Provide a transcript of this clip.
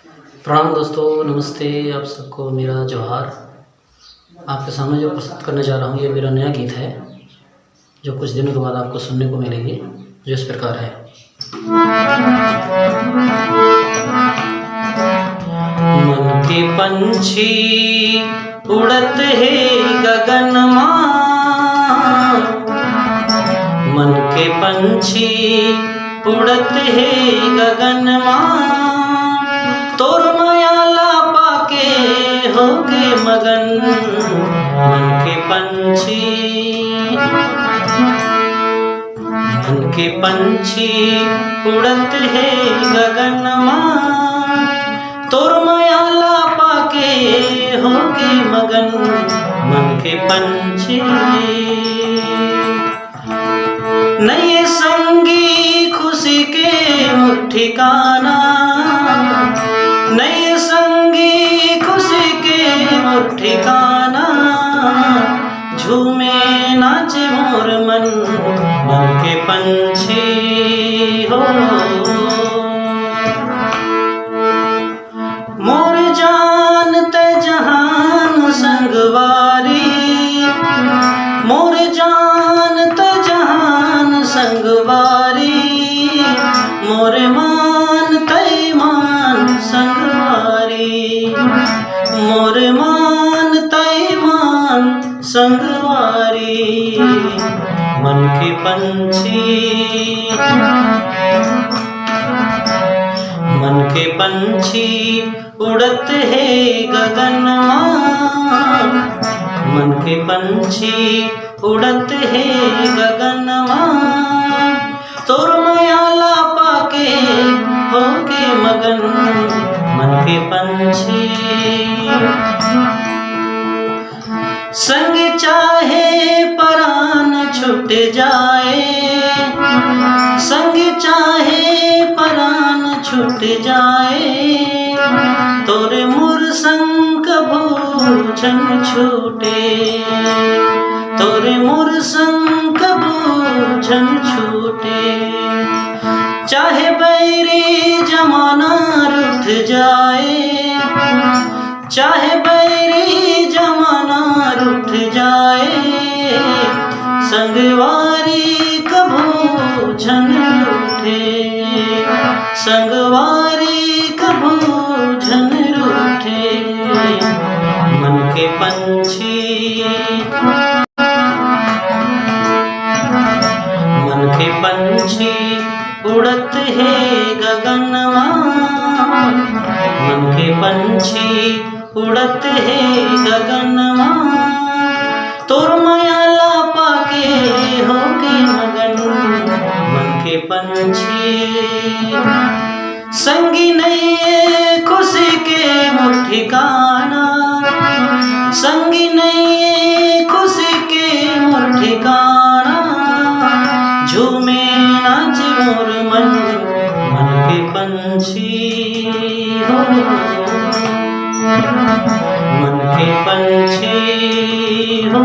प्रणाम दोस्तों, नमस्ते। आप सबको मेरा जोहार। आपके सामने जो प्रस्तुत करने जा रहा हूँ, ये मेरा नया गीत है जो कुछ दिनों के बाद आपको सुनने को मिलेगी, जो इस प्रकार है। मन के पंछी उड़त है गगन मां, मन के पंछी उड़त है गगन मां, तोर मायाला पाके होके मगन। मन के पंछी, मन के पंछी उड़त है गगन मां, तोर मायाला पाके होके मगन। मन के पंछी नए संगी खुशी के ठिकाना, नए संगी खुशी के ठिकाना, झूमे नाचे मोर मन। मन के पंछी हो मोर जान ते जहान संगवारी, मोर जान ते जहान संगवारी, मोर मान तै मान संगवारी, मोर मान तै मान संगवारी। मन के पंछी, मन के पंछी उड़त है गगन मां, मन के पंछी उड़त है गगन मां, तोर मायाला पाके होके मगन। मन के पंछी संग चाहे परान छूट जाए, संग चाहे परान छूट जाए, तोरे मोर संग भोजन छूटे, तोरे मोर संग भोजन छूटे। चाहे बैरी जमाना रूठ जाए, चाहे बैरी जमाना रूठ जाए, संगवारी कभू झन रूठे, संगवारी कभू झन रूठे। मन के पंछी, मन के पंछी उड़त है गगन मां, मन के पंछी उड़त है गगन मां, तोर मायाला पाके होके मगन। मन के पंछी संगी नहीं खुशी के ठिकाना, संगी नहीं खुशी के ठिकाना, झूमे नाच मोर मन। मन के पंछी हो, मन के पंछी हो।